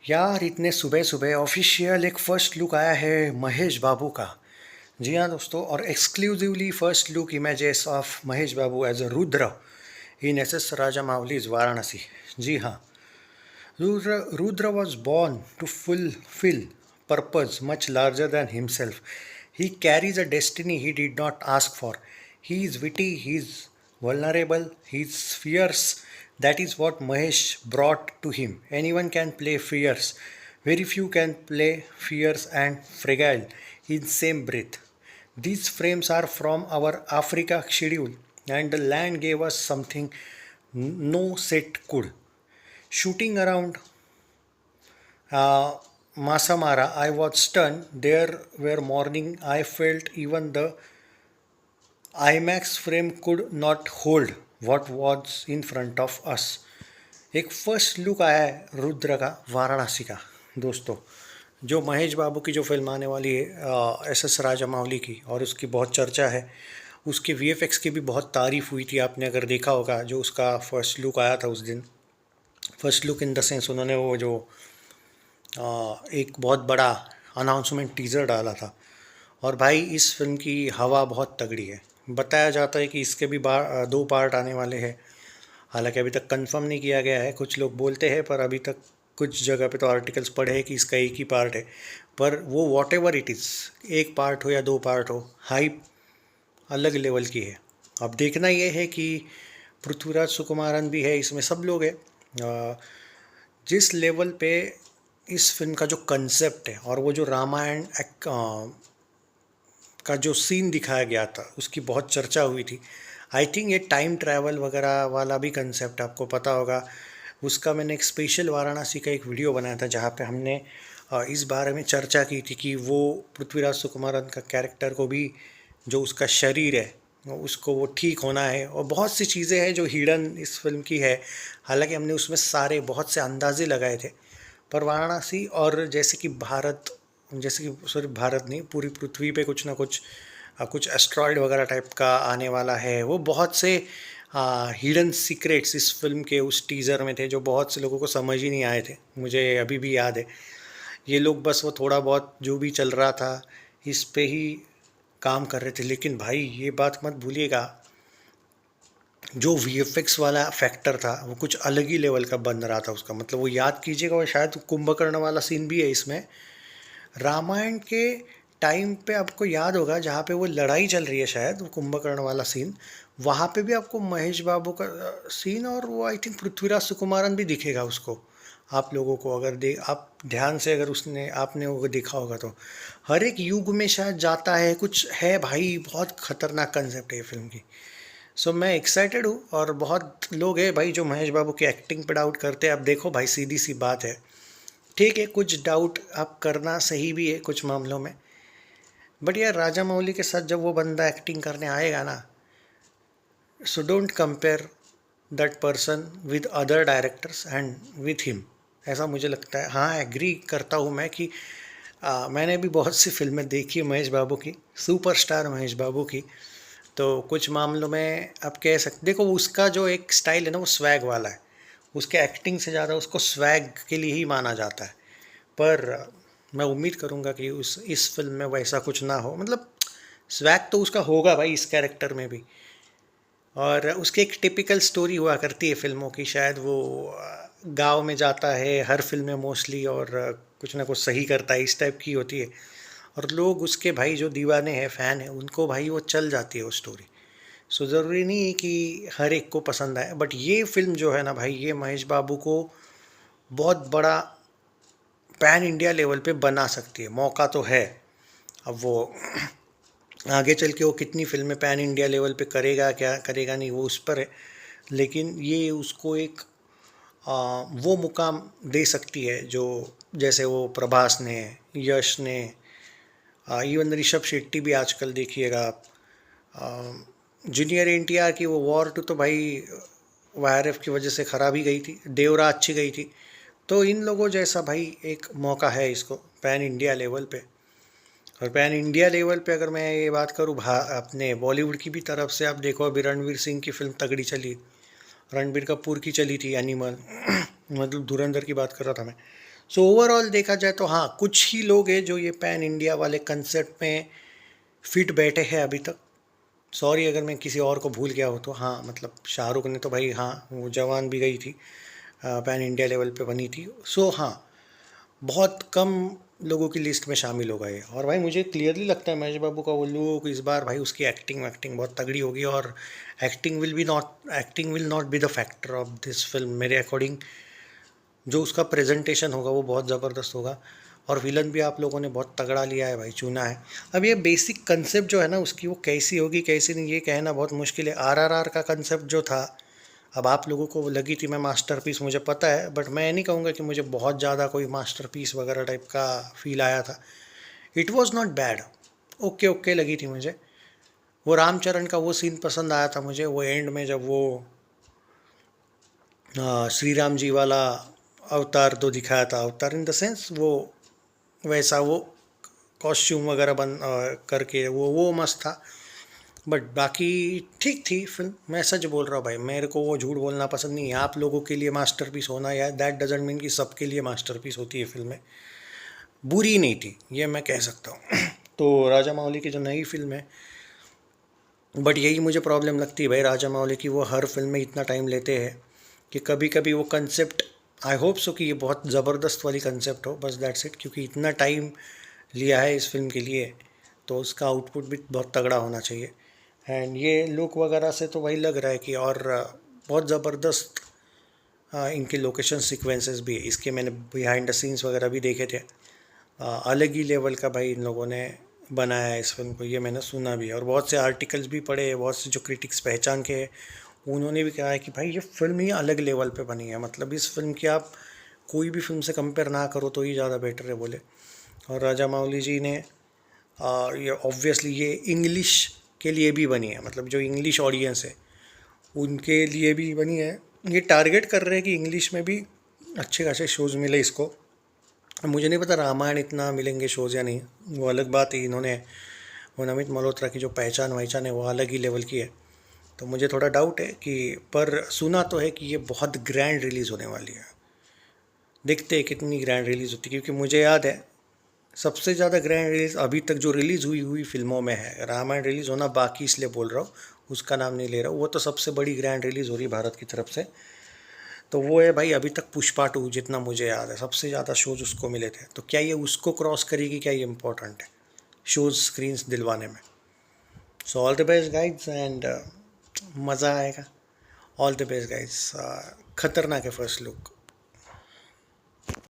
यार इतने सुबह सुबह ऑफिशियल एक फ़र्स्ट लुक आया है महेश बाबू का। जी हाँ दोस्तों, और exclusively first look images of Mahesh Babu as a Rudra in S S Rajamouli's Varanasi. जी हाँ, Rudra was born to fulfill purpose much larger than himself. He carries a destiny he did not ask for. He is witty, he is vulnerable, he is fierce. That is what Mahesh brought to him. Anyone can play fierce. Very few can play fierce and fragile in same breath. These frames are from our Africa schedule, and the land gave us something no set could. Shooting around uh, Masamara, I was stunned. There were morning I felt even the IMAX frame could not hold what was in front of us. एक first look आया है रुद्र का वाराणसी का दोस्तों, जो महेश बाबू की जो film आने वाली है एस एस राजामौली की, और उसकी बहुत चर्चा है। उसके वीएफएक्स की भी बहुत तारीफ हुई थी, आपने अगर देखा होगा जो उसका फर्स्ट लुक आया था उस दिन। First look in the sense उन्होंने वो जो एक बहुत बड़ा अनाउंसमेंट टीज़र डाला था। और भाई इस फिल्म की हवा बहुत तगड़ी है। बताया जाता है कि इसके भी दो पार्ट आने वाले हैं। हालांकि अभी तक कंफर्म नहीं किया गया है, कुछ लोग बोलते हैं, पर अभी तक कुछ जगह पे तो आर्टिकल्स पढ़े हैं कि इसका एक ही पार्ट है। पर वो वॉट एवर इट इज़, एक पार्ट हो या दो पार्ट हो, हाइप अलग लेवल की है। अब देखना ये है कि पृथ्वीराज सुकुमारन भी है इसमें, सब लोग हैं। जिस लेवल पे इस फिल्म का जो कंसेप्ट है और वो जो रामायण का जो सीन दिखाया गया था उसकी बहुत चर्चा हुई थी। आई थिंक ये टाइम ट्रैवल वगैरह वाला भी कंसेप्ट आपको पता होगा। उसका मैंने एक स्पेशल वाराणसी का एक वीडियो बनाया था जहाँ पे हमने इस बारे में चर्चा की थी कि वो पृथ्वीराज सुकुमारन का कैरेक्टर को भी, जो उसका शरीर है उसको वो ठीक होना है, और बहुत सी चीज़ें हैं जो हिडन इस फिल्म की है। हालांकि हमने उसमें सारे बहुत से अंदाजे लगाए थे, पर वाराणसी और जैसे कि भारत, जैसे कि सिर्फ भारत नहीं, पूरी पृथ्वी पे कुछ ना कुछ कुछ एस्ट्रॉयड वगैरह टाइप का आने वाला है। वो बहुत से हिडन सीक्रेट्स इस फिल्म के उस टीज़र में थे जो बहुत से लोगों को समझ ही नहीं आए थे। मुझे अभी भी याद है, ये लोग बस वो थोड़ा बहुत जो भी चल रहा था इस पे ही काम कर रहे थे। लेकिन भाई ये बात मत भूलिएगा, जो वीएफएक्स वाला फैक्टर था वो कुछ अलग ही लेवल का बन रहा था उसका। मतलब वो याद कीजिएगा, वो शायद कुंभकर्ण वाला सीन भी है इसमें। रामायण के टाइम पे आपको याद होगा जहाँ पे वो लड़ाई चल रही है, शायद वो कुंभकर्ण वाला सीन, वहाँ पे भी आपको महेश बाबू का सीन, और वो आई थिंक पृथ्वीराज सुकुमारन भी दिखेगा उसको। आप लोगों को अगर आप ध्यान से अगर उसने आपने वो देखा होगा तो हर एक युग में शायद जाता है, कुछ है भाई। बहुत खतरनाक कंसेप्ट है ये फिल्म की। सो मैं एक्साइटेड हूँ, और बहुत लोग हैं भाई जो महेश बाबू की एक्टिंग पे डाउट करते हैं। अब देखो भाई, सीधी सी बात है, ठीक है कुछ डाउट आप करना सही भी है कुछ मामलों में, बट यार राजा मौली के साथ जब वो बंदा एक्टिंग करने आएगा ना, so don't compare that person with other directors and with him, ऐसा मुझे लगता है। हाँ, एग्री करता हूँ मैं कि मैंने भी बहुत सी फिल्में देखी है महेश बाबू की, सुपरस्टार महेश बाबू की। तो कुछ मामलों में आप कह सकते, देखो उसका जो एक स्टाइल है ना वो स्वैग वाला है। उसके एक्टिंग से ज़्यादा उसको स्वैग के लिए ही माना जाता है। पर मैं उम्मीद करूँगा कि उस इस फिल्म में वैसा कुछ ना हो। मतलब स्वैग तो उसका होगा भाई इस कैरेक्टर में भी। और उसकी एक टिपिकल स्टोरी हुआ करती है फिल्मों की, शायद वो गांव में जाता है हर फिल्म में मोस्टली, और कुछ ना कुछ सही करता है, इस टाइप की होती है। और लोग उसके भाई जो दीवाने हैं, फ़ैन हैं, उनको भाई वो चल जाती है वो स्टोरी। सो ज़रूरी नहीं है कि हर एक को पसंद आए, बट ये फिल्म जो है ना भाई, ये महेश बाबू को बहुत बड़ा पैन इंडिया लेवल पे बना सकती है। मौका तो है। अब वो आगे चल के वो कितनी फिल्में पैन इंडिया लेवल पे करेगा, क्या करेगा नहीं, वो उस पर है। लेकिन ये उसको एक वो मुकाम दे सकती है जो, जैसे वो प्रभास ने, यश ने, इवन ऋषभ शेट्टी भी आजकल देखिएगा आप। जूनियर एनटीआर की वो वॉर टू तो भाई वाईआरएफ की वजह से ख़राब ही गई थी, देवरा अच्छी गई थी। तो इन लोगों जैसा भाई एक मौका है इसको पैन इंडिया लेवल पे। और पैन इंडिया लेवल पे अगर मैं ये बात करूँ अपने बॉलीवुड की भी तरफ से, आप देखो अभी रणवीर सिंह की फिल्म तगड़ी चली, रणबीर कपूर की चली थी एनिमल मतलब धुरंधर की बात कर रहा था मैं। सो ओवरऑल देखा जाए तो हाँ, कुछ ही लोग हैं जो ये पैन इंडिया वाले कंसेप्ट में फिट बैठे हैं अभी तक। सॉरी अगर मैं किसी और को भूल गया हो तो। हाँ मतलब शाहरुख ने तो भाई, हाँ वो जवान भी गई थी, पैन इंडिया लेवल पे बनी थी। सो हाँ, बहुत कम लोगों की लिस्ट में शामिल हो गए। और भाई मुझे क्लियरली लगता है महेश बाबू का वो लुक इस बार, भाई उसकी एक्टिंग वैक्टिंग बहुत तगड़ी होगी। और acting will not be the factor of this film मेरे अकॉर्डिंग। जो उसका प्रेजेंटेशन होगा वो बहुत ज़बरदस्त होगा। और विलन भी आप लोगों ने बहुत तगड़ा लिया है भाई, चुना है। अब ये बेसिक कंसेप्ट जो है ना उसकी, वो कैसी होगी कैसी नहीं ये कहना बहुत मुश्किल है। RRR का कंसेप्ट जो था, अब आप लोगों को लगी थी मैं मास्टरपीस, मुझे पता है, बट मैं नहीं कहूँगा कि मुझे बहुत ज़्यादा कोई मास्टरपीस वगैरह टाइप का फील आया था। It was not bad, okay okay लगी थी मुझे। वो रामचरण का वो सीन पसंद आया था मुझे, वो एंड में जब वो श्री राम जी वाला अवतार तो दिखाया था, अवतार इन द सेंस वो वैसा वो कॉस्ट्यूम वगैरह करके वो मस्त था। बट बाकी ठीक थी फिल्म। मैं सच बोल रहा हूँ भाई, मेरे को वो झूठ बोलना पसंद नहीं है। आप लोगों के लिए मास्टरपीस होना या दैट डजंट मीन कि सबके लिए मास्टरपीस होती है फिल्में। बुरी नहीं थी ये मैं कह सकता हूँ। तो राजा मौली की जो नई फिल्म है, बट यही मुझे प्रॉब्लम लगती है भाई राजा मौली की, वो हर फिल्म में इतना टाइम लेते हैं कि कभी कभी वो कंसेप्ट, आई होप सो कि ये बहुत ज़बरदस्त वाली कंसेप्ट हो, बस दैट्स इट। क्योंकि इतना टाइम लिया है इस फिल्म के लिए तो उसका आउटपुट भी बहुत तगड़ा होना चाहिए। एंड ये लुक वगैरह से तो वही लग रहा है कि, और बहुत ज़बरदस्त इनके लोकेशन सीक्वेंसेस भी है इसके। मैंने बिहाइंड द सीन्स वगैरह भी देखे थे। अलग ही लेवल का भाई इन लोगों ने बनाया है इस फिल्म को, ये मैंने सुना भी है। और बहुत से आर्टिकल्स भी पढ़े, बहुत से जो क्रिटिक्स पहचान के हैं उन्होंने भी कहा है कि भाई ये फिल्म ही अलग लेवल पे बनी है। मतलब इस फिल्म की आप कोई भी फिल्म से कंपेयर ना करो तो ही ज़्यादा बेटर है बोले। और राजा मौली जी ने ये ऑब्वियसली ये इंग्लिश के लिए भी बनी है, मतलब जो इंग्लिश ऑडियंस है उनके लिए भी बनी है। ये टारगेट कर रहे हैं कि इंग्लिश में भी अच्छे खासे शोज़ मिले इसको। मुझे नहीं पता रामायण इतना मिलेंगे शोज़ या नहीं, वो अलग बात है। इन्होंने वो नमित मल्होत्रा की जो पहचान वहचान है वो अलग ही लेवल की है। तो मुझे थोड़ा डाउट है कि, पर सुना तो है कि ये बहुत ग्रैंड रिलीज़ होने वाली है। देखते हैं कितनी ग्रैंड रिलीज़ होती है। क्योंकि मुझे याद है सबसे ज़्यादा ग्रैंड रिलीज़ अभी तक जो रिलीज़ हुई फिल्मों में है, रामायण रिलीज़ होना बाकी इसलिए बोल रहा हूँ, उसका नाम नहीं ले रहा हूँ, वो तो सबसे बड़ी ग्रैंड रिलीज़ हो रही भारत की तरफ से। तो वो है भाई अभी तक पुष्पा 2, जितना मुझे याद है सबसे ज़्यादा शोज़ उसको मिले थे। तो क्या ये उसको क्रॉस करेगी, क्या ये इम्पोर्टेंट है शोज़ स्क्रीन्स दिलवाने में। So all the best guides and मज़ा आएगा। All the best guides. खतरनाक है फर्स्ट लुक।